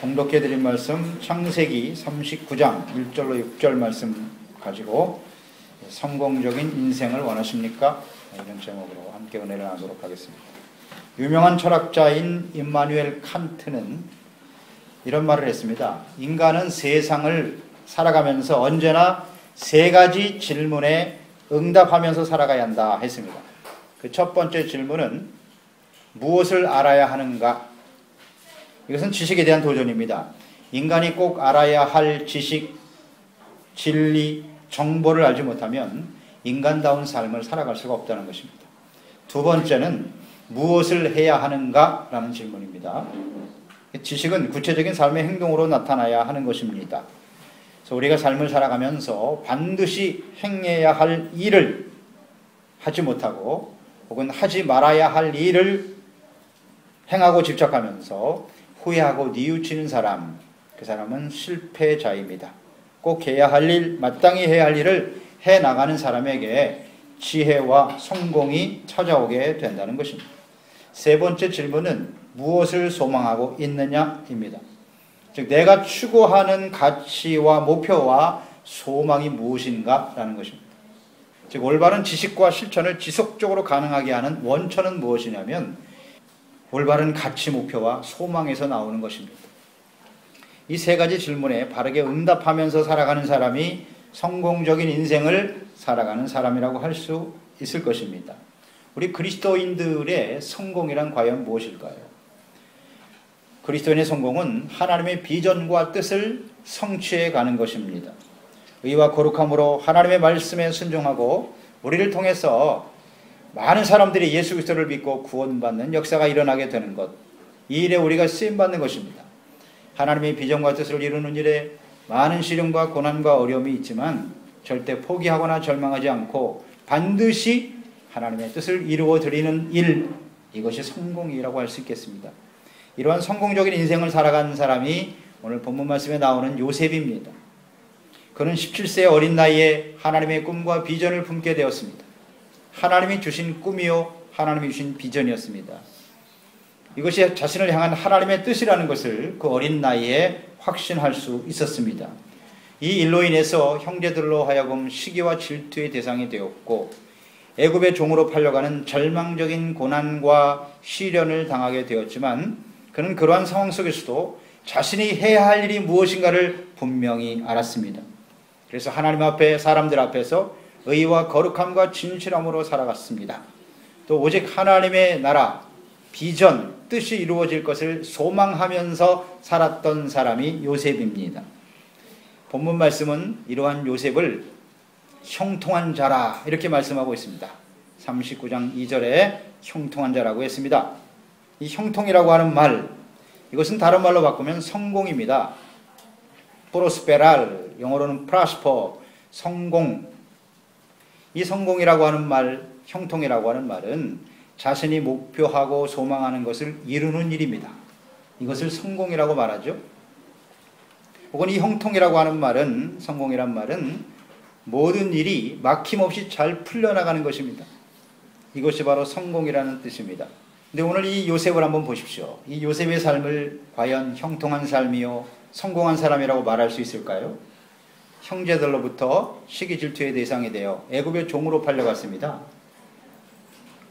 봉독해드린 말씀 창세기 39장 1절로 6절 말씀 가지고 성공적인 인생을 원하십니까? 이런 제목으로 함께 은혜를 나누도록 하겠습니다. 유명한 철학자인 임마누엘 칸트는 이런 말을 했습니다. 인간은 세상을 살아가면서 언제나 세 가지 질문에 응답하면서 살아가야 한다 했습니다. 그 첫 번째 질문은 무엇을 알아야 하는가? 이것은 지식에 대한 도전입니다. 인간이 꼭 알아야 할 지식, 진리, 정보를 알지 못하면 인간다운 삶을 살아갈 수가 없다는 것입니다. 두 번째는 무엇을 해야 하는가? 라는 질문입니다. 지식은 구체적인 삶의 행동으로 나타나야 하는 것입니다. 그래서 우리가 삶을 살아가면서 반드시 행해야 할 일을 하지 못하고 혹은 하지 말아야 할 일을 행하고 집착하면서 후회하고 뉘우치는 사람, 그 사람은 실패자입니다. 꼭 해야 할 일, 마땅히 해야 할 일을 해나가는 사람에게 지혜와 성공이 찾아오게 된다는 것입니다. 세 번째 질문은 무엇을 소망하고 있느냐입니다. 즉 내가 추구하는 가치와 목표와 소망이 무엇인가라는 것입니다. 즉 올바른 지식과 실천을 지속적으로 가능하게 하는 원천은 무엇이냐면 올바른 가치, 목표와 소망에서 나오는 것입니다. 이 세 가지 질문에 바르게 응답하면서 살아가는 사람이 성공적인 인생을 살아가는 사람이라고 할 수 있을 것입니다. 우리 그리스도인들의 성공이란 과연 무엇일까요? 그리스도인의 성공은 하나님의 비전과 뜻을 성취해 가는 것입니다. 의와 거룩함으로 하나님의 말씀에 순종하고 우리를 통해서 많은 사람들이 예수 그리스도를 믿고 구원받는 역사가 일어나게 되는 것, 이 일에 우리가 쓰임받는 것입니다. 하나님의 비전과 뜻을 이루는 일에 많은 시련과 고난과 어려움이 있지만 절대 포기하거나 절망하지 않고 반드시 하나님의 뜻을 이루어 드리는 일, 이것이 성공이라고 할 수 있겠습니다. 이러한 성공적인 인생을 살아가는 사람이 오늘 본문 말씀에 나오는 요셉입니다. 그는 17세의 어린 나이에 하나님의 꿈과 비전을 품게 되었습니다. 하나님이 주신 꿈이요 하나님이 주신 비전이었습니다. 이것이 자신을 향한 하나님의 뜻이라는 것을 그 어린 나이에 확신할 수 있었습니다. 이 일로 인해서 형제들로 하여금 시기와 질투의 대상이 되었고 애굽의 종으로 팔려가는 절망적인 고난과 시련을 당하게 되었지만 그는 그러한 상황 속에서도 자신이 해야 할 일이 무엇인가를 분명히 알았습니다. 그래서 하나님 앞에 사람들 앞에서 의와 거룩함과 진실함으로 살아갔습니다. 또 오직 하나님의 나라, 비전, 뜻이 이루어질 것을 소망하면서 살았던 사람이 요셉입니다. 본문 말씀은 이러한 요셉을 형통한 자라 이렇게 말씀하고 있습니다. 39장 2절에 형통한 자라고 했습니다. 이 형통이라고 하는 말, 이것은 다른 말로 바꾸면 성공입니다. 프로스페랄, 영어로는 prosper, 성공. 이 성공이라고 하는 말, 형통이라고 하는 말은 자신이 목표하고 소망하는 것을 이루는 일입니다. 이것을 성공이라고 말하죠. 혹은 이 형통이라고 하는 말은, 성공이란 말은 모든 일이 막힘없이 잘 풀려나가는 것입니다. 이것이 바로 성공이라는 뜻입니다. 근데 오늘 이 요셉을 한번 보십시오. 이 요셉의 삶을 과연 형통한 삶이요 성공한 사람이라고 말할 수 있을까요? 형제들로부터 시기 질투의 대상이 되어 애굽의 종으로 팔려갔습니다.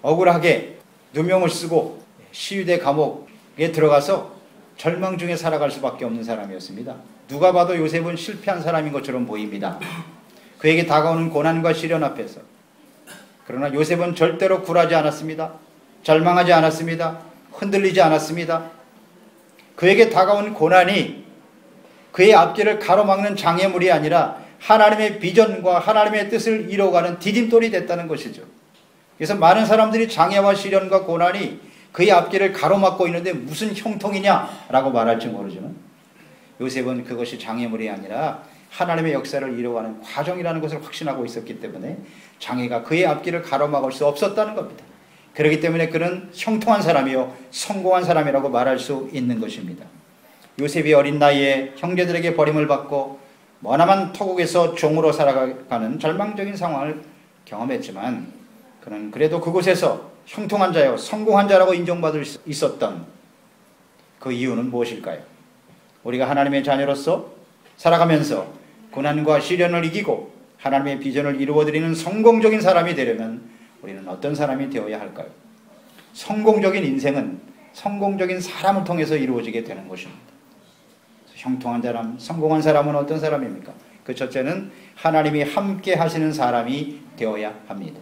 억울하게 누명을 쓰고 시위대 감옥에 들어가서 절망 중에 살아갈 수밖에 없는 사람이었습니다. 누가 봐도 요셉은 실패한 사람인 것처럼 보입니다. 그에게 다가오는 고난과 시련 앞에서. 그러나 요셉은 절대로 굴하지 않았습니다. 절망하지 않았습니다. 흔들리지 않았습니다. 그에게 다가온 고난이 그의 앞길을 가로막는 장애물이 아니라 하나님의 비전과 하나님의 뜻을 이뤄가는 디딤돌이 됐다는 것이죠. 그래서 많은 사람들이 장애와 시련과 고난이 그의 앞길을 가로막고 있는데 무슨 형통이냐라고 말할지 모르지만 요셉은 그것이 장애물이 아니라 하나님의 역사를 이뤄가는 과정이라는 것을 확신하고 있었기 때문에 장애가 그의 앞길을 가로막을 수 없었다는 겁니다. 그렇기 때문에 그는 형통한 사람이요 성공한 사람이라고 말할 수 있는 것입니다. 요셉이 어린 나이에 형제들에게 버림을 받고 머나먼 토국에서 종으로 살아가는 절망적인 상황을 경험했지만 그는 그래도 그곳에서 형통한 자요 성공한 자라고 인정받을 수 있었던 그 이유는 무엇일까요? 우리가 하나님의 자녀로서 살아가면서 고난과 시련을 이기고 하나님의 비전을 이루어드리는 성공적인 사람이 되려면 우리는 어떤 사람이 되어야 할까요? 성공적인 인생은 성공적인 사람을 통해서 이루어지게 되는 것입니다. 형통한 사람, 성공한 사람은 어떤 사람입니까? 그 첫째는 하나님이 함께 하시는 사람이 되어야 합니다.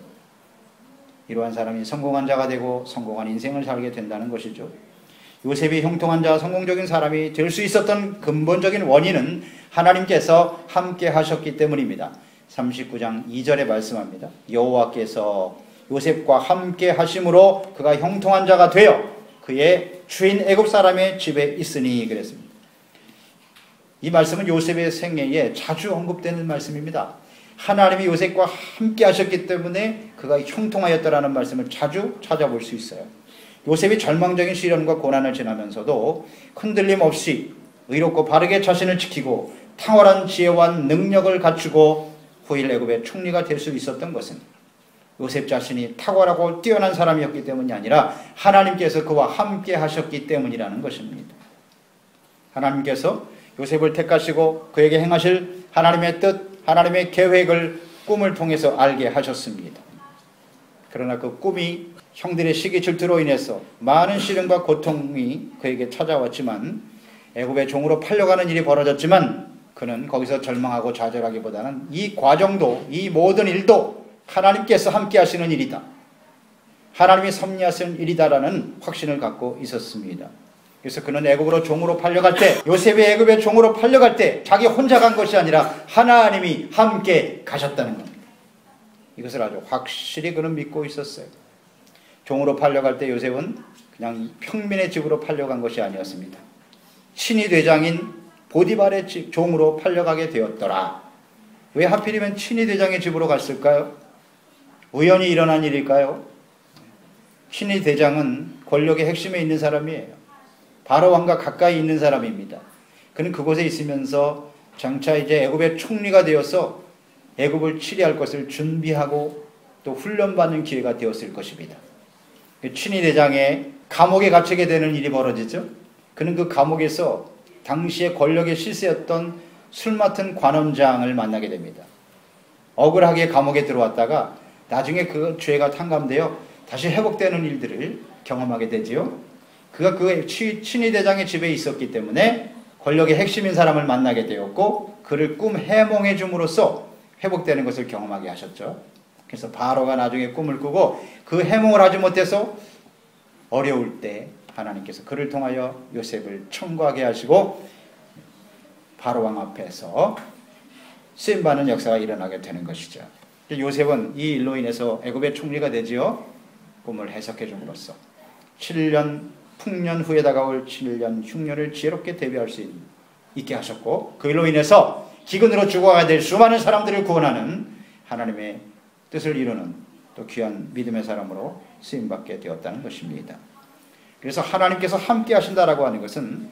이러한 사람이 성공한 자가 되고 성공한 인생을 살게 된다는 것이죠. 요셉이 형통한 자, 성공적인 사람이 될 수 있었던 근본적인 원인은 하나님께서 함께 하셨기 때문입니다. 39장 2절에 말씀합니다. 여호와께서 요셉과 함께 하심으로 그가 형통한 자가 되어 그의 주인 애굽 사람의 집에 있으니 그랬습니다. 이 말씀은 요셉의 생애에 자주 언급되는 말씀입니다. 하나님이 요셉과 함께 하셨기 때문에 그가 형통하였다라는 말씀을 자주 찾아볼 수 있어요. 요셉이 절망적인 시련과 고난을 지나면서도 흔들림 없이 의롭고 바르게 자신을 지키고 탁월한 지혜와 능력을 갖추고 후일 애굽의 총리가 될 수 있었던 것은 요셉 자신이 탁월하고 뛰어난 사람이었기 때문이 아니라 하나님께서 그와 함께 하셨기 때문이라는 것입니다. 하나님께서 요셉을 택하시고 그에게 행하실 하나님의 뜻, 하나님의 계획을 꿈을 통해서 알게 하셨습니다. 그러나 그 꿈이 형들의 시기 질투로 인해서 많은 시련과 고통이 그에게 찾아왔지만 애굽의 종으로 팔려가는 일이 벌어졌지만 그는 거기서 절망하고 좌절하기보다는 이 과정도, 이 모든 일도 하나님께서 함께 하시는 일이다, 하나님이 섭리하시는 일이다라는 확신을 갖고 있었습니다. 그래서 그는 애굽으로 종으로 팔려갈 때, 요셉이 애굽의 종으로 팔려갈 때 자기 혼자 간 것이 아니라 하나님이 함께 가셨다는 겁니다. 이것을 아주 확실히 그는 믿고 있었어요. 종으로 팔려갈 때 요셉은 그냥 평민의 집으로 팔려간 것이 아니었습니다. 친위 대장인 보디발의 종으로 팔려가게 되었더라. 왜 하필이면 친위 대장의 집으로 갔을까요? 우연히 일어난 일일까요? 친위 대장은 권력의 핵심에 있는 사람이에요. 바로 왕과 가까이 있는 사람입니다. 그는 그곳에 있으면서 장차 이제 애굽의 총리가 되어서 애굽을 치리할 것을 준비하고 또 훈련받는 기회가 되었을 것입니다. 친위 대장의 감옥에 갇히게 되는 일이 벌어지죠. 그는 그 감옥에서 당시의 권력의 실세였던 술 맡은 관원장을 만나게 됩니다. 억울하게 감옥에 들어왔다가 나중에 그 죄가 탕감되어 다시 회복되는 일들을 경험하게 되지요. 그가 그 친위 대장의 집에 있었기 때문에 권력의 핵심인 사람을 만나게 되었고 그를 꿈 해몽해 줌으로써 회복되는 것을 경험하게 하셨죠. 그래서 바로가 나중에 꿈을 꾸고 그 해몽을 하지 못해서 어려울 때 하나님께서 그를 통하여 요셉을 청구하게 하시고 바로 왕 앞에서 쓰임받는 역사가 일어나게 되는 것이죠. 요셉은 이 일로 인해서 애굽의 총리가 되지요. 꿈을 해석해 줌으로써 7년 풍년 후에 다가올 7년 흉년을 지혜롭게 대비할 수 있게 하셨고 그 일로 인해서 기근으로 죽어가야 될 수많은 사람들을 구원하는 하나님의 뜻을 이루는 또 귀한 믿음의 사람으로 쓰임받게 되었다는 것입니다. 그래서 하나님께서 함께 하신다라고 하는 것은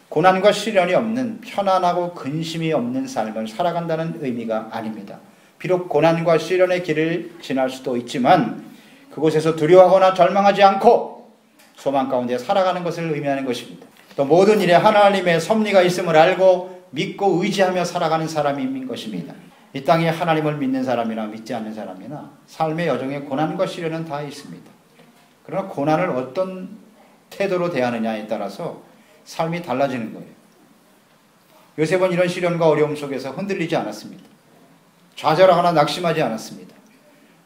고난과 시련이 없는 편안하고 근심이 없는 삶을 살아간다는 의미가 아닙니다. 비록 고난과 시련의 길을 지날 수도 있지만 그곳에서 두려워하거나 절망하지 않고 소망 가운데 살아가는 것을 의미하는 것입니다. 또 모든 일에 하나님의 섭리가 있음을 알고 믿고 의지하며 살아가는 사람인 것입니다. 이 땅에 하나님을 믿는 사람이나 믿지 않는 사람이나 삶의 여정에 고난과 시련은 다 있습니다. 그러나 고난을 어떤 태도로 대하느냐에 따라서 삶이 달라지는 거예요. 요셉은 이런 시련과 어려움 속에서 흔들리지 않았습니다. 좌절하거나 낙심하지 않았습니다.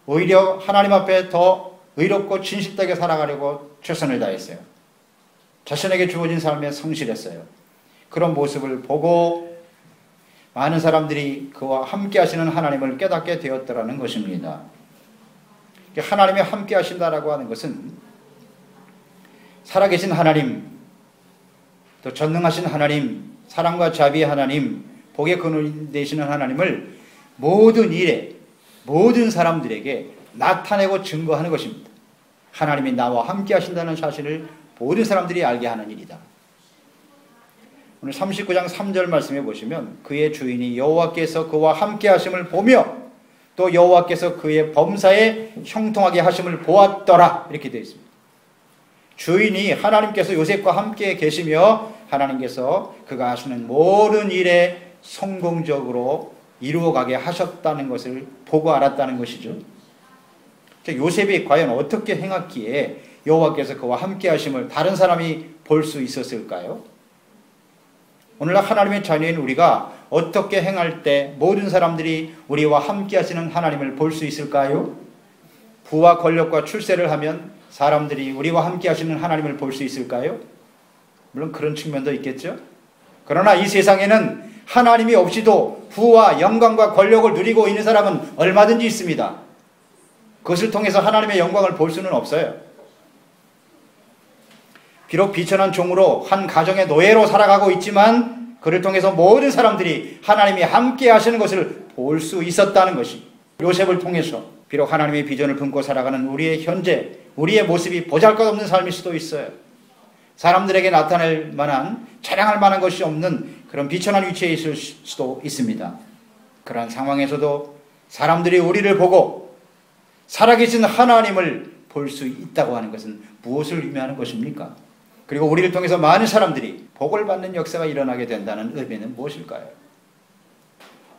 오히려 하나님 앞에 더 의롭고 진실되게 살아가려고 최선을 다했어요. 자신에게 주어진 삶에 성실했어요. 그런 모습을 보고 많은 사람들이 그와 함께 하시는 하나님을 깨닫게 되었더라는 것입니다. 하나님이 함께 하신다라고 하는 것은 살아계신 하나님, 또 전능하신 하나님, 사랑과 자비의 하나님, 복의 근원 되시는 하나님을 모든 일에, 모든 사람들에게 나타내고 증거하는 것입니다. 하나님이 나와 함께 하신다는 사실을 모든 사람들이 알게 하는 일이다. 오늘 39장 3절 말씀해 보시면 그의 주인이 여호와께서 그와 함께 하심을 보며 또 여호와께서 그의 범사에 형통하게 하심을 보았더라 이렇게 되어 있습니다. 주인이 하나님께서 요셉과 함께 계시며 하나님께서 그가 하시는 모든 일에 성공적으로 이루어가게 하셨다는 것을 보고 알았다는 것이죠. 요셉이 과연 어떻게 행했기에 여호와께서 그와 함께 하심을 다른 사람이 볼 수 있었을까요? 오늘날 하나님의 자녀인 우리가 어떻게 행할 때 모든 사람들이 우리와 함께 하시는 하나님을 볼 수 있을까요? 부와 권력과 출세를 하면 사람들이 우리와 함께 하시는 하나님을 볼 수 있을까요? 물론 그런 측면도 있겠죠. 그러나 이 세상에는 하나님이 없이도 부와 영광과 권력을 누리고 있는 사람은 얼마든지 있습니다. 그것을 통해서 하나님의 영광을 볼 수는 없어요. 비록 비천한 종으로 한 가정의 노예로 살아가고 있지만 그를 통해서 모든 사람들이 하나님이 함께 하시는 것을 볼 수 있었다는 것이, 요셉을 통해서 비록 하나님의 비전을 품고 살아가는 우리의 현재, 우리의 모습이 보잘것없는 삶일 수도 있어요. 사람들에게 나타낼 만한, 자랑할 만한 것이 없는 그런 비천한 위치에 있을 수도 있습니다. 그러한 상황에서도 사람들이 우리를 보고 살아계신 하나님을 볼 수 있다고 하는 것은 무엇을 의미하는 것입니까? 그리고 우리를 통해서 많은 사람들이 복을 받는 역사가 일어나게 된다는 의미는 무엇일까요?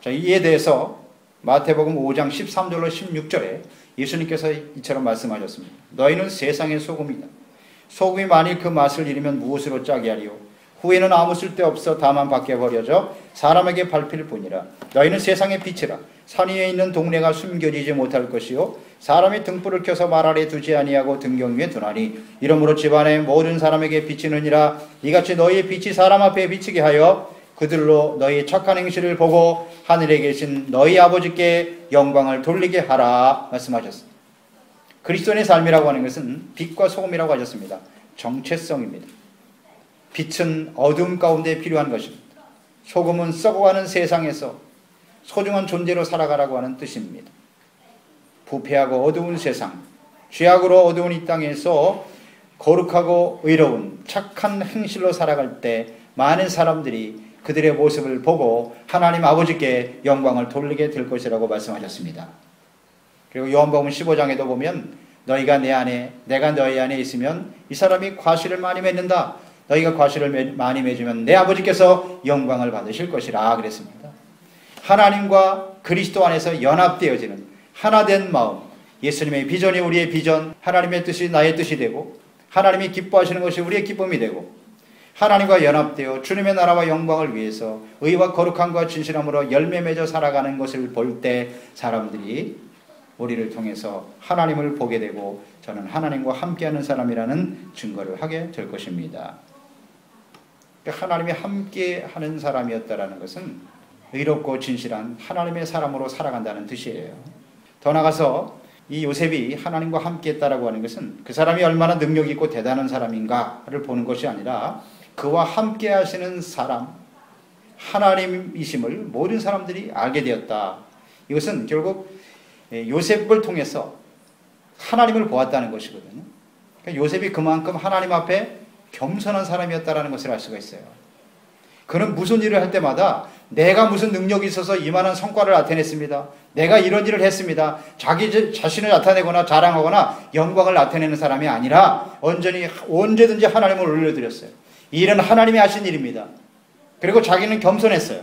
자, 이에 대해서 마태복음 5장 13절로 16절에 예수님께서 이처럼 말씀하셨습니다. 너희는 세상의 소금이다. 소금이 만일 그 맛을 잃으면 무엇으로 짜게 하리요? 후에는 아무 쓸데없어 다만 밖에 버려져 사람에게 밟힐 뿐이라. 너희는 세상의 빛이라. 산 위에 있는 동네가 숨겨지지 못할 것이요 사람이 등불을 켜서 말 아래 두지 아니하고 등경 위에 두나니 이러므로 집안의 모든 사람에게 비치느니라. 이같이 너희의 빛이 사람 앞에 비치게 하여 그들로 너희 착한 행실을 보고 하늘에 계신 너희 아버지께 영광을 돌리게 하라 말씀하셨습니다. 그리스도인의 삶이라고 하는 것은 빛과 소금이라고 하셨습니다. 정체성입니다. 빛은 어둠 가운데 필요한 것입니다. 소금은 썩어가는 세상에서 소중한 존재로 살아가라고 하는 뜻입니다. 부패하고 어두운 세상, 죄악으로 어두운 이 땅에서 거룩하고 의로운 착한 행실로 살아갈 때 많은 사람들이 그들의 모습을 보고 하나님 아버지께 영광을 돌리게 될 것이라고 말씀하셨습니다. 그리고 요한복음 15장에도 보면 너희가 내 안에 내가 너희 안에 있으면 이 사람이 과실을 많이 맺는다. 너희가 과실을 많이 맺으면 내 아버지께서 영광을 받으실 것이라 그랬습니다. 하나님과 그리스도 안에서 연합되어지는 하나된 마음, 예수님의 비전이 우리의 비전, 하나님의 뜻이 나의 뜻이 되고 하나님이 기뻐하시는 것이 우리의 기쁨이 되고 하나님과 연합되어 주님의 나라와 영광을 위해서 의와 거룩함과 진실함으로 열매 맺어 살아가는 것을 볼 때 사람들이 우리를 통해서 하나님을 보게 되고 저는 하나님과 함께하는 사람이라는 증거를 하게 될 것입니다. 하나님이 함께하는 사람이었다라는 것은 의롭고 진실한 하나님의 사람으로 살아간다는 뜻이에요. 더 나아가서 이 요셉이 하나님과 함께했다라고 하는 것은 그 사람이 얼마나 능력 있고 대단한 사람인가를 보는 것이 아니라 그와 함께 하시는 사람, 하나님이심을 모든 사람들이 알게 되었다. 이것은 결국 요셉을 통해서 하나님을 보았다는 것이거든요. 그러니까 요셉이 그만큼 하나님 앞에 겸손한 사람이었다는 것을 알 수가 있어요. 그는 무슨 일을 할 때마다 내가 무슨 능력이 있어서 이만한 성과를 나타냈습니다. 내가 이런 일을 했습니다. 자기 자신을 나타내거나 자랑하거나 영광을 나타내는 사람이 아니라 언제든지 하나님을 올려드렸어요. 이 일은 하나님이 하신 일입니다. 그리고 자기는 겸손했어요.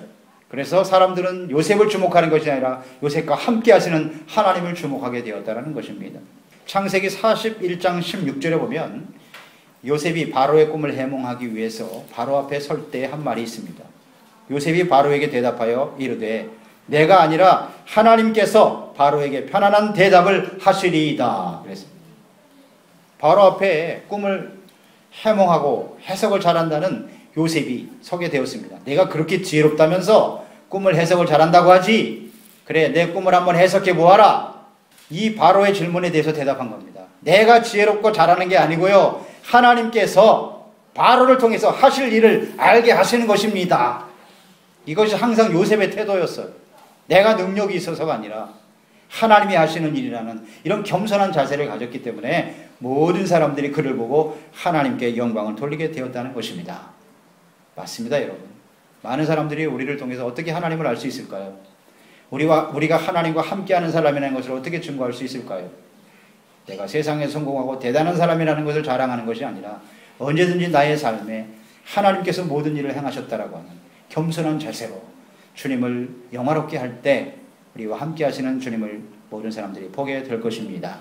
그래서 사람들은 요셉을 주목하는 것이 아니라 요셉과 함께 하시는 하나님을 주목하게 되었다는 것입니다. 창세기 41장 16절에 보면 요셉이 바로의 꿈을 해몽하기 위해서 바로 앞에 설 때 한 말이 있습니다. 요셉이 바로에게 대답하여 이르되 내가 아니라 하나님께서 바로에게 편안한 대답을 하시리이다 그랬습니다. 바로 앞에 꿈을 해몽하고 해석을 잘한다는 요셉이 서게 되었습니다. 내가 그렇게 지혜롭다면서 꿈을 해석을 잘한다고 하지? 그래, 내 꿈을 한번 해석해 보아라. 이 바로의 질문에 대해서 대답한 겁니다. 내가 지혜롭고 잘하는 게 아니고요. 하나님께서 바로를 통해서 하실 일을 알게 하시는 것입니다. 이것이 항상 요셉의 태도였어요. 내가 능력이 있어서가 아니라 하나님이 하시는 일이라는 이런 겸손한 자세를 가졌기 때문에 모든 사람들이 그를 보고 하나님께 영광을 돌리게 되었다는 것입니다. 맞습니다, 여러분. 많은 사람들이 우리를 통해서 어떻게 하나님을 알 수 있을까요? 우리가 하나님과 함께하는 사람이라는 것을 어떻게 증거할 수 있을까요? 내가 세상에 성공하고 대단한 사람이라는 것을 자랑하는 것이 아니라 언제든지 나의 삶에 하나님께서 모든 일을 행하셨다라고 하는 겸손한 자세로 주님을 영화롭게 할 때 우리와 함께 하시는 주님을 모든 사람들이 보게 될 것입니다.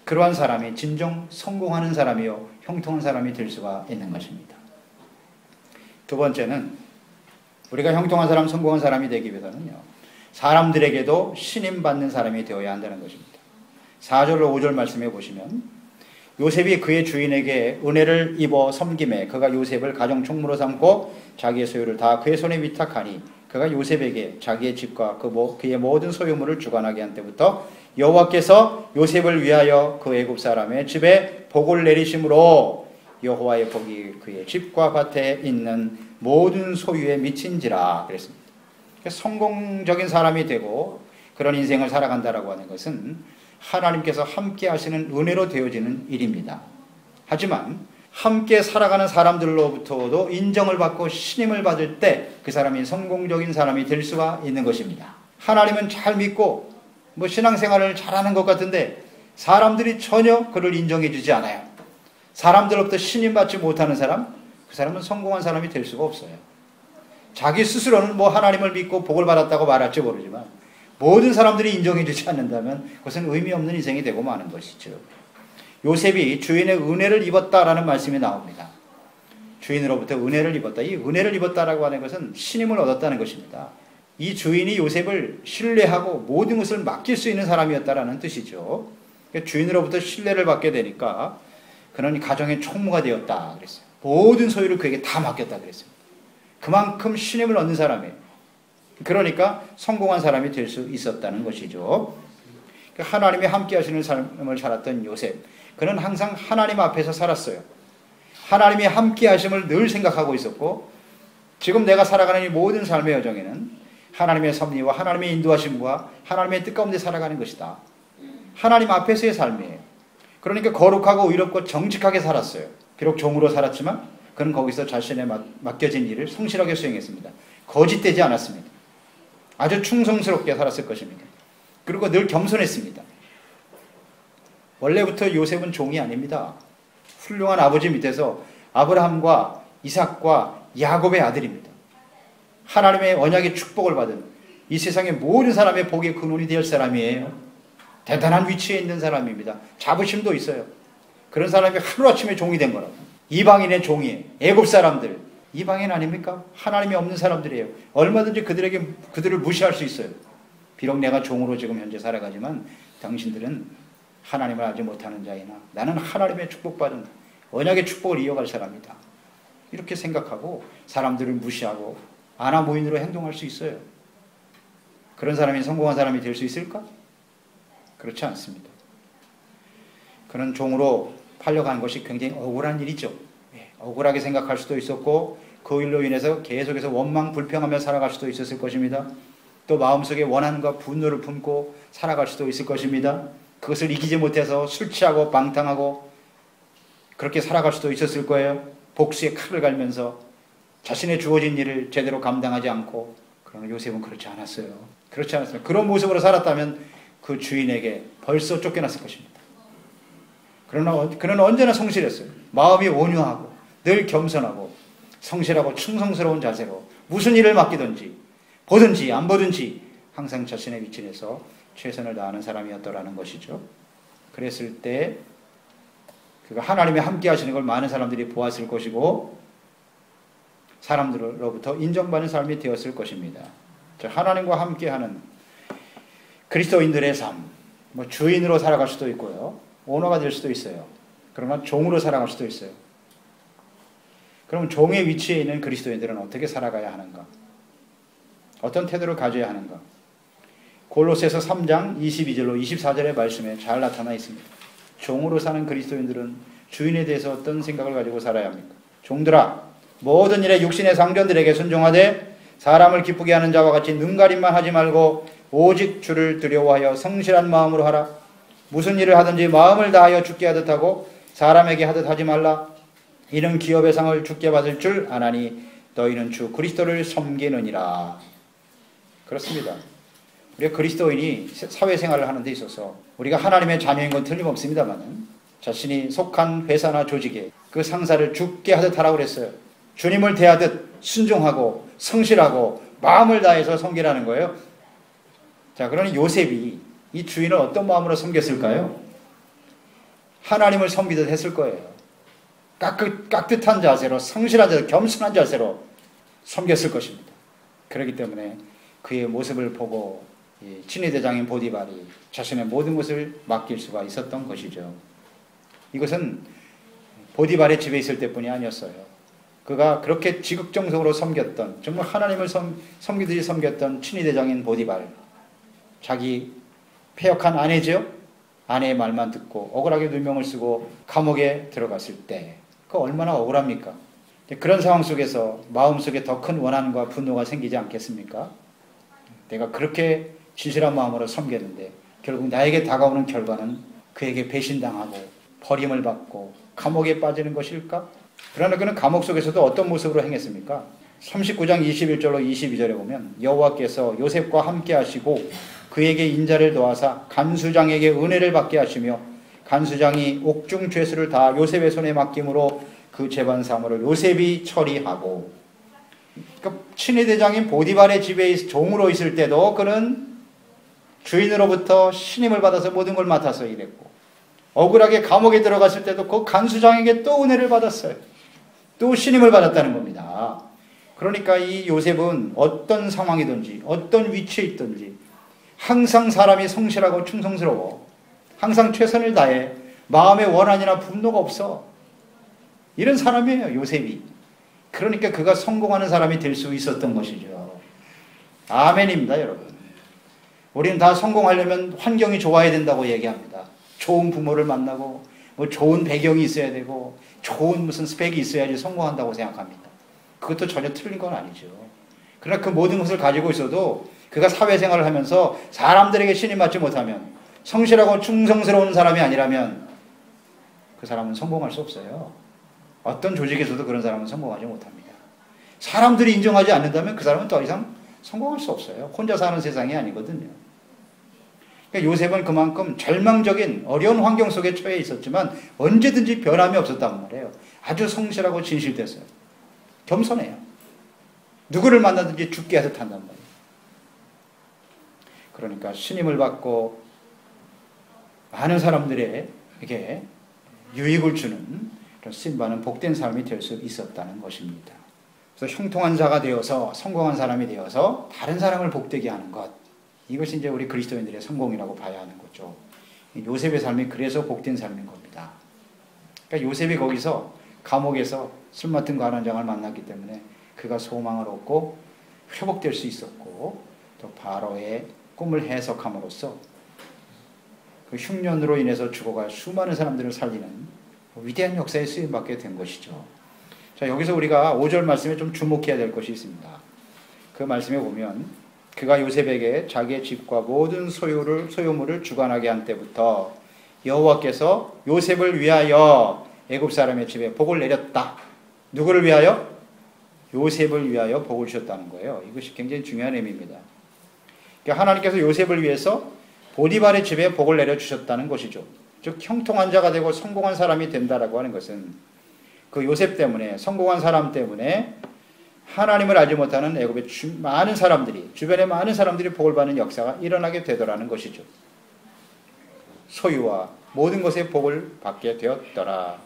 그러한 사람이 진정 성공하는 사람이요 형통한 사람이 될 수가 있는 것입니다. 두 번째는 우리가 형통한 사람, 성공한 사람이 되기 위해서는요, 사람들에게도 신임받는 사람이 되어야 한다는 것입니다. 4절로 5절 말씀해 보시면, 요셉이 그의 주인에게 은혜를 입어 섬김에 그가 요셉을 가정 총무로 삼고 자기의 소유를 다 그의 손에 위탁하니 그가 요셉에게 자기의 집과 그의 모든 소유물을 주관하게 한 때부터 여호와께서 요셉을 위하여 그 애굽 사람의 집에 복을 내리심으로 여호와의 복이 그의 집과 밭에 있는 모든 소유에 미친지라 그랬습니다. 성공적인 사람이 되고 그런 인생을 살아간다라고 하는 것은 하나님께서 함께 하시는 은혜로 되어지는 일입니다. 하지만 함께 살아가는 사람들로부터도 인정을 받고 신임을 받을 때 그 사람이 성공적인 사람이 될 수가 있는 것입니다. 하나님은 잘 믿고 신앙생활을 잘하는 것 같은데 사람들이 전혀 그를 인정해 주지 않아요. 사람들로부터 신임받지 못하는 사람, 그 사람은 성공한 사람이 될 수가 없어요. 자기 스스로는 하나님을 믿고 복을 받았다고 말할지 모르지만 모든 사람들이 인정해 주지 않는다면 그것은 의미 없는 인생이 되고 마는 것이죠. 요셉이 주인의 은혜를 입었다라는 말씀이 나옵니다. 주인으로부터 은혜를 입었다. 이 은혜를 입었다라고 하는 것은 신임을 얻었다는 것입니다. 이 주인이 요셉을 신뢰하고 모든 것을 맡길 수 있는 사람이었다라는 뜻이죠. 주인으로부터 신뢰를 받게 되니까 그는 가정의 총무가 되었다 그랬어요. 모든 소유를 그에게 다 맡겼다 그랬습니다. 그만큼 신임을 얻는 사람이에요. 그러니까 성공한 사람이 될 수 있었다는 것이죠. 하나님이 함께 하시는 삶을 살았던 요셉, 그는 항상 하나님 앞에서 살았어요. 하나님이 함께 하심을 늘 생각하고 있었고, 지금 내가 살아가는 이 모든 삶의 여정에는 하나님의 섭리와 하나님의 인도하심과 하나님의 뜻 가운데 살아가는 것이다. 하나님 앞에서의 삶이에요. 그러니까 거룩하고 의롭고 정직하게 살았어요. 비록 종으로 살았지만 그는 거기서 자신의 맡겨진 일을 성실하게 수행했습니다. 거짓되지 않았습니다. 아주 충성스럽게 살았을 것입니다. 그리고 늘 겸손했습니다. 원래부터 요셉은 종이 아닙니다. 훌륭한 아버지 밑에서 아브라함과 이삭과 야곱의 아들입니다. 하나님의 언약의 축복을 받은 이 세상의 모든 사람의 복의 근원이 될 사람이에요. 대단한 위치에 있는 사람입니다. 자부심도 있어요. 그런 사람이 하루아침에 종이 된 거라고. 이방인의 종이에요. 애굽 사람들. 이방인 아닙니까? 하나님이 없는 사람들이에요. 얼마든지 그들을 무시할 수 있어요. 비록 내가 종으로 지금 현재 살아가지만 당신들은 하나님을 알지 못하는 자이나 나는 하나님의 축복받은 언약의 축복을 이어갈 사람이다. 이렇게 생각하고 사람들을 무시하고 아나무인으로 행동할 수 있어요. 그런 사람이 성공한 사람이 될 수 있을까? 그렇지 않습니다. 그는 종으로 팔려간 것이 굉장히 억울한 일이죠. 억울하게 생각할 수도 있었고 그 일로 인해서 계속해서 원망 불평하며 살아갈 수도 있었을 것입니다. 또 마음속에 원한과 분노를 품고 살아갈 수도 있을 것입니다. 그것을 이기지 못해서 술 취하고 방탕하고 그렇게 살아갈 수도 있었을 거예요. 복수의 칼을 갈면서 자신의 주어진 일을 제대로 감당하지 않고. 그러나 요셉은 그렇지 않았어요. 그렇지 않았어요. 그런 모습으로 살았다면 그 주인에게 벌써 쫓겨났을 것입니다. 그러나 그는 언제나 성실했어요. 마음이 온유하고 늘 겸손하고 성실하고 충성스러운 자세로 무슨 일을 맡기든지 보든지 안 보든지 항상 자신의 위치에서 최선을 다하는 사람이었더라는 것이죠. 그랬을 때 그가 하나님이 함께 하시는 걸 많은 사람들이 보았을 것이고 사람들로부터 인정받는 삶이 되었을 것입니다. 하나님과 함께하는 그리스도인들의 삶, 주인으로 살아갈 수도 있고요. 오너가 될 수도 있어요. 그러나 종으로 살아갈 수도 있어요. 그럼 종의 위치에 있는 그리스도인들은 어떻게 살아가야 하는가? 어떤 태도를 가져야 하는가? 골로새서 3장 22절로 24절의 말씀에 잘 나타나 있습니다. 종으로 사는 그리스도인들은 주인에 대해서 어떤 생각을 가지고 살아야 합니까? 종들아, 모든 일에 육신의 상전들에게 순종하되 사람을 기쁘게 하는 자와 같이 눈가림만 하지 말고 오직 주를 두려워하여 성실한 마음으로 하라. 무슨 일을 하든지 마음을 다하여 주께 하듯 하고 사람에게 하듯 하지 말라. 이는 기업의 상을 주께 받을 줄 아나니 너희는 주 그리스도를 섬기느니라. 그렇습니다. 우리가 그리스도인이 사회생활을 하는 데 있어서 우리가 하나님의 자녀인 건 틀림없습니다만 자신이 속한 회사나 조직에 그 상사를 죽게 하듯 하라고 그랬어요. 주님을 대하듯 순종하고 성실하고 마음을 다해서 섬기라는 거예요. 자, 그러니 요셉이 이 주인을 어떤 마음으로 섬겼을까요? 하나님을 섬기듯 했을 거예요. 깍듯한 자세로, 성실한 자세로, 겸손한 자세로 섬겼을 것입니다. 그렇기 때문에 그의 모습을 보고 친위대장인 보디발이 자신의 모든 것을 맡길 수가 있었던 것이죠. 이것은 보디발의 집에 있을 때뿐이 아니었어요. 그가 그렇게 지극정성으로 섬겼던, 정말 하나님을 섬기듯이 섬겼던 친위대장인 보디발, 자기 패역한 아내죠. 아내의 말만 듣고 억울하게 누명을 쓰고 감옥에 들어갔을 때 그 얼마나 억울합니까? 그런 상황 속에서 마음속에 더 큰 원한과 분노가 생기지 않겠습니까? 내가 그렇게 진실한 마음으로 섬겼는데 결국 나에게 다가오는 결과는 그에게 배신당하고 버림을 받고 감옥에 빠지는 것일까? 그러나 그는 감옥 속에서도 어떤 모습으로 행했습니까? 39장 21절로 22절에 보면 여호와께서 요셉과 함께 하시고 그에게 인자를 더하사 간수장에게 은혜를 받게 하시며 간수장이 옥중 죄수를 다 요셉의 손에 맡김으로 그 재반 사무를 요셉이 처리하고, 그러니까 친위대장인 보디발의 집에 종으로 있을 때도 그는 주인으로부터 신임을 받아서 모든 걸 맡아서 일했고, 억울하게 감옥에 들어갔을 때도 그 간수장에게 또 은혜를 받았어요. 또 신임을 받았다는 겁니다. 그러니까 이 요셉은 어떤 상황이든지 어떤 위치에 있든지 항상 사람이 성실하고 충성스러워, 항상 최선을 다해, 마음의 원한이나 분노가 없어. 이런 사람이에요, 요셉이. 그러니까 그가 성공하는 사람이 될 수 있었던 것이죠. 아멘입니다, 여러분. 우리는 다 성공하려면 환경이 좋아야 된다고 얘기합니다. 좋은 부모를 만나고 뭐 좋은 배경이 있어야 되고 좋은 무슨 스펙이 있어야지 성공한다고 생각합니다. 그것도 전혀 틀린 건 아니죠. 그러나 그 모든 것을 가지고 있어도 그가 사회생활을 하면서 사람들에게 신임받지 못하면, 성실하고 충성스러운 사람이 아니라면 그 사람은 성공할 수 없어요. 어떤 조직에서도 그런 사람은 성공하지 못합니다. 사람들이 인정하지 않는다면 그 사람은 더 이상 성공할 수 없어요. 혼자 사는 세상이 아니거든요. 그러니까 요셉은 그만큼 절망적인 어려운 환경 속에 처해 있었지만 언제든지 변함이 없었단 말이에요. 아주 성실하고 진실됐어요. 겸손해요. 누구를 만나든지 죽게 하듯 한단 말이에요. 그러니까 신임을 받고 많은 사람들에게 유익을 주는 그런 쓰임받는 복된 삶이 될 수 있었다는 것입니다. 그래서 형통한 자가 되어서, 성공한 사람이 되어서 다른 사람을 복되게 하는 것, 이것이 이제 우리 그리스도인들의 성공이라고 봐야 하는 거죠. 요셉의 삶이 그래서 복된 삶인 겁니다. 그러니까 요셉이 거기서 감옥에서 술 맡은 관원장을 만났기 때문에 그가 소망을 얻고 회복될 수 있었고, 또 바로의 꿈을 해석함으로써 그 흉년으로 인해서 죽어갈 수많은 사람들을 살리는 위대한 역사에 쓰임받게 된 것이죠. 자, 여기서 우리가 5절 말씀에 좀 주목해야 될 것이 있습니다. 그 말씀에 보면 그가 요셉에게 자기의 집과 모든 소유물을 주관하게 한 때부터 여호와께서 요셉을 위하여 애굽 사람의 집에 복을 내렸다. 누구를 위하여? 요셉을 위하여 복을 주셨다는 거예요. 이것이 굉장히 중요한 의미입니다. 그러니까 하나님께서 요셉을 위해서 보디발의 집에 복을 내려주셨다는 것이죠. 즉 형통한 자가 되고 성공한 사람이 된다라고 하는 것은 그 요셉 때문에, 성공한 사람 때문에 하나님을 알지 못하는 애굽의 많은 사람들이, 주변의 많은 사람들이 복을 받는 역사가 일어나게 되더라는 것이죠. 소유와 모든 것에 복을 받게 되었더라.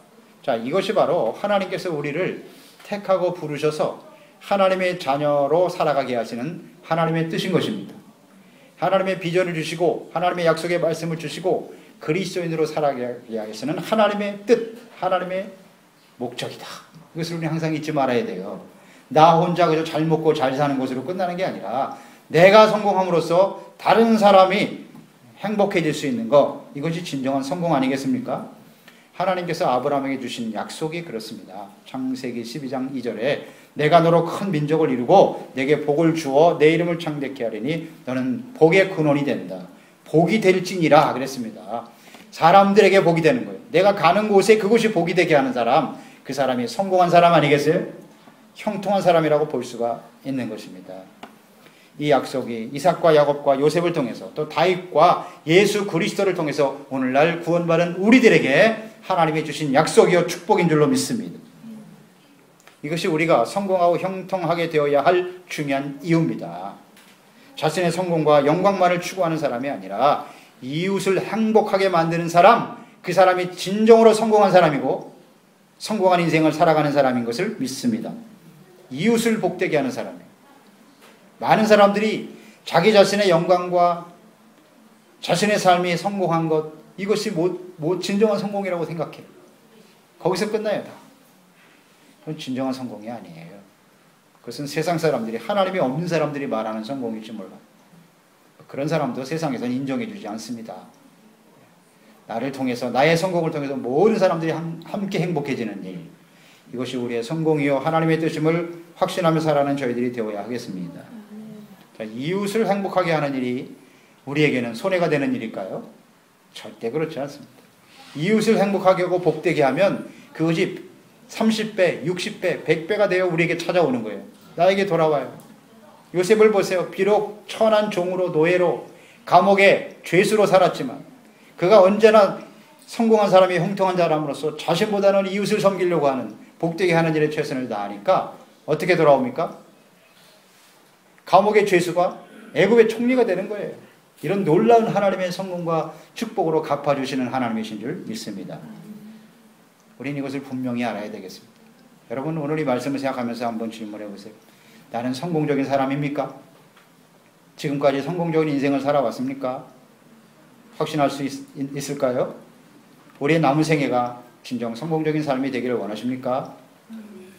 자, 이것이 바로 하나님께서 우리를 택하고 부르셔서 하나님의 자녀로 살아가게 하시는 하나님의 뜻인 것입니다. 하나님의 비전을 주시고 하나님의 약속의 말씀을 주시고 그리스도인으로 살아가게 하시는 하나님의 뜻, 하나님의 목적이다. 이것을 우리는 항상 잊지 말아야 돼요. 나 혼자 그저 잘 먹고 잘 사는 것으로 끝나는 게 아니라 내가 성공함으로써 다른 사람이 행복해질 수 있는 것, 이것이 진정한 성공 아니겠습니까? 하나님께서 아브라함에게 주신 약속이 그렇습니다. 창세기 12장 2절에 내가 너로 큰 민족을 이루고 내게 복을 주어 내 이름을 창대케 하리니 너는 복의 근원이 된다. 복이 될지니라 그랬습니다. 사람들에게 복이 되는 거예요. 내가 가는 곳에 그곳이 복이 되게 하는 사람, 그 사람이 성공한 사람 아니겠어요? 형통한 사람이라고 볼 수가 있는 것입니다. 이 약속이 이삭과 야곱과 요셉을 통해서 또 다윗과 예수 그리스도를 통해서 오늘날 구원받은 우리들에게 하나님이 주신 약속이요 축복인 줄로 믿습니다. 이것이 우리가 성공하고 형통하게 되어야 할 중요한 이유입니다. 자신의 성공과 영광만을 추구하는 사람이 아니라 이웃을 행복하게 만드는 사람, 그 사람이 진정으로 성공한 사람이고 성공한 인생을 살아가는 사람인 것을 믿습니다. 이웃을 복되게 하는 사람이에요. 많은 사람들이 자기 자신의 영광과 자신의 삶이 성공한 것, 이것이 진정한 성공이라고 생각해요. 거기서 끝나요, 다. 그건 진정한 성공이 아니에요. 그것은 세상 사람들이, 하나님이 없는 사람들이 말하는 성공일지 몰라요. 그런 사람도 세상에서는 인정해 주지 않습니다. 나를 통해서, 나의 성공을 통해서 모든 사람들이 함께 행복해지는 일, 이것이 우리의 성공이요 하나님의 뜻임을 확신하며 살아가는 저희들이 되어야 하겠습니다. 자, 이웃을 행복하게 하는 일이 우리에게는 손해가 되는 일일까요? 절대 그렇지 않습니다. 이웃을 행복하게 하고 복되게 하면 그것이 30배, 60배, 100배가 되어 우리에게 찾아오는 거예요. 나에게 돌아와요. 요셉을 보세요. 비록 천한 종으로, 노예로, 감옥에 죄수로 살았지만 그가 언제나 성공한 사람이, 형통한 사람으로서 자신보다는 이웃을 섬기려고 하는, 복되게 하는 일에 최선을 다하니까 어떻게 돌아옵니까? 감옥의 죄수가 애굽의 총리가 되는 거예요. 이런 놀라운 하나님의 성공과 축복으로 갚아주시는 하나님이신 줄 믿습니다. 우리는 이것을 분명히 알아야 되겠습니다. 여러분, 오늘 이 말씀을 생각하면서 한번 질문해 보세요. 나는 성공적인 사람입니까? 지금까지 성공적인 인생을 살아왔습니까? 확신할 수 있을까요? 우리의 남은 생애가 진정 성공적인 삶이 되기를 원하십니까?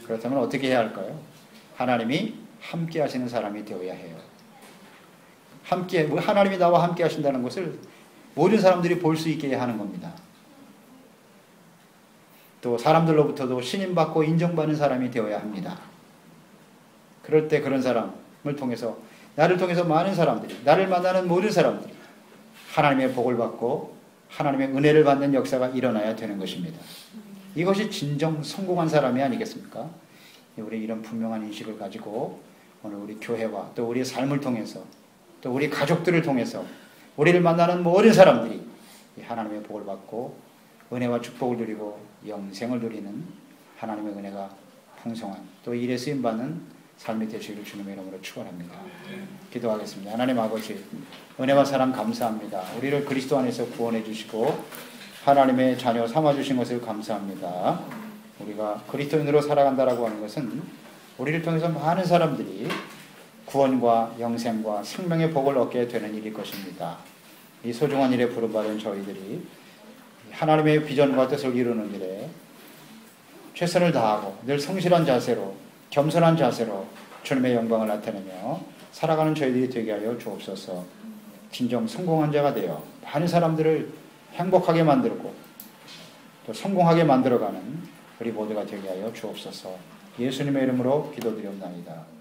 그렇다면 어떻게 해야 할까요? 하나님이 함께 하시는 사람이 되어야 해요. 하나님이 나와 함께 하신다는 것을 모든 사람들이 볼 수 있게 하는 겁니다. 또 사람들로부터도 신임받고 인정받는 사람이 되어야 합니다. 그럴 때 그런 사람을 통해서, 나를 통해서 많은 사람들이, 나를 만나는 모든 사람들이 하나님의 복을 받고 하나님의 은혜를 받는 역사가 일어나야 되는 것입니다. 이것이 진정 성공한 사람이 아니겠습니까? 우리 이런 분명한 인식을 가지고 오늘 우리 교회와 또 우리의 삶을 통해서 또 우리 가족들을 통해서 우리를 만나는 모든 사람들이 하나님의 복을 받고 은혜와 축복을 누리고 영생을 누리는 하나님의 은혜가 풍성한 또 일에 쓰임받는 삶이 되시기를 주님의 이름으로 축원합니다. 기도하겠습니다. 하나님 아버지, 은혜와 사랑 감사합니다. 우리를 그리스도 안에서 구원해 주시고 하나님의 자녀 삼아주신 것을 감사합니다. 우리가 그리스도인으로 살아간다라고 하는 것은 우리를 통해서 많은 사람들이 구원과 영생과 생명의 복을 얻게 되는 일일 것입니다. 이 소중한 일에 부름받은 저희들이 하나님의 비전과 뜻을 이루는 일에 최선을 다하고 늘 성실한 자세로, 겸손한 자세로 주님의 영광을 나타내며 살아가는 저희들이 되게 하여 주옵소서. 진정 성공한 자가 되어 많은 사람들을 행복하게 만들고 또 성공하게 만들어가는 우리 모두가 되게 하여 주옵소서. 예수님의 이름으로 기도드리옵나이다.